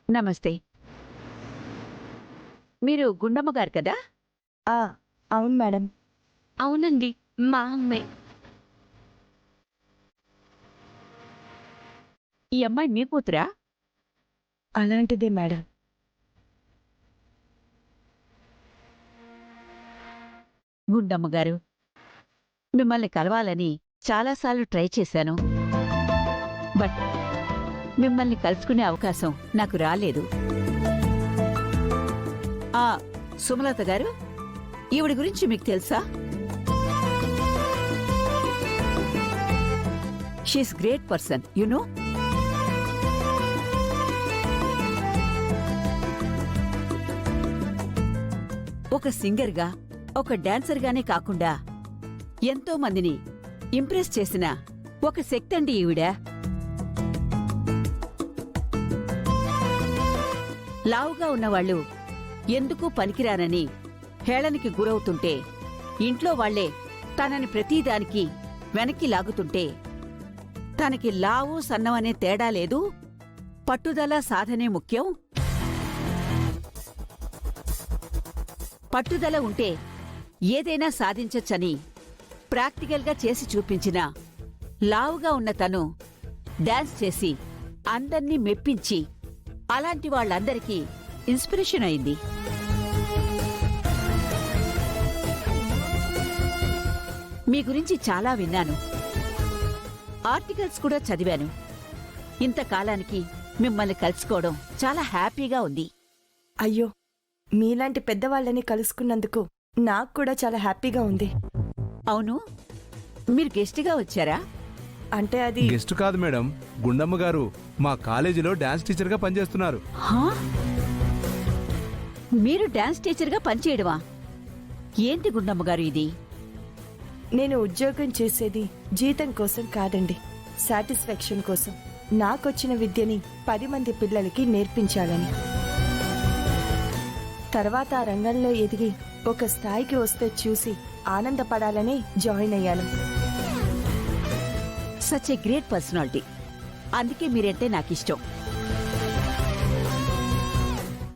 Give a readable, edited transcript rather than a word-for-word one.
నమస్తే. మీరు గుండమ్మ గారు కదా? ఆ! అవును మేడం. అవునండి. మా అమ్మే. ఈ అమ్మాయి మీ కూతురా? అలాంటిదే మేడం. గుండమ్మ గారు, మిమ్మల్ని కలవాలని చాలాసార్లు ట్రై చేశాను. బట్ మిమ్మల్ని కలుసుకునే అవకాశం నాకు రాలేదు. ఆ సుమలత గారు, ఈవిడ గురించి మీకు తెలుసా? She is great person, you know. ఒక సింగర్గా, ఒక డాన్సర్గానే కాకుండా ఎంతో మందిని ఇంప్రెస్ చేసిన ఒక శక్తి అండి ఈవిడ. లావుగా ఉన్నవాళ్లు ఎందుకు పనికిరానని హేళనకి గురవుతుంటే, ఇంట్లో వాళ్లే తనని ప్రతిదానికి వెనక్కి లాగుతుంటే, తనకి లావు సన్నమనే తేడా లేదు, పట్టుదల సాధనే ముఖ్యం, పట్టుదల ఉంటే ఏదైనా సాధించొచ్చని ప్రాక్టికల్గా చేసి చూపించిన లావుగా ఉన్న తను డాన్స్ చేసి అందర్నీ మెప్పించి అలాంటి వాళ్ళందరికీ ఇన్స్పిరేషన్ అయింది. మీ గురించి చాలా విన్నాను, ఆర్టికల్స్ కూడా చదివాను. ఇంతకాలానికి మిమ్మల్ని కలుసుకోవడం చాలా హ్యాపీగా ఉంది. అయ్యో! మీలాంటి పెద్దవాళ్ళని కలుసుకున్నందుకు నాకు కూడా చాలా హ్యాపీగా ఉంది. అవును, మీరు గెస్ట్గా వచ్చారా? అంటే అది గెస్ట్ కాదు మేడం, గుండమ్మ గారు మా కాలేజీలో డాన్స్ టీచర్గా పనిచేస్తున్నారు. హా? మీరు డాన్స్ టీచర్గా పనిచేయడమా? ఏంటి గుండమ్మ గారు ఇది? నేను ఉద్యోగం చేసేది జీతం కోసం కాదండి, సాటిస్ఫాక్షన్ కోసం. నాకొచ్చిన విద్యని 10 మంది పిల్లలకి నేర్పించాలని. తర్వాత ఆ రంగంలో ఎదిగి ఒక స్థాయికి వస్తే చూసి ఆనందపడాలని జాయిన్ అయ్యాను. Such a great personality. అందుకే మీరంటే నాకిష్టం.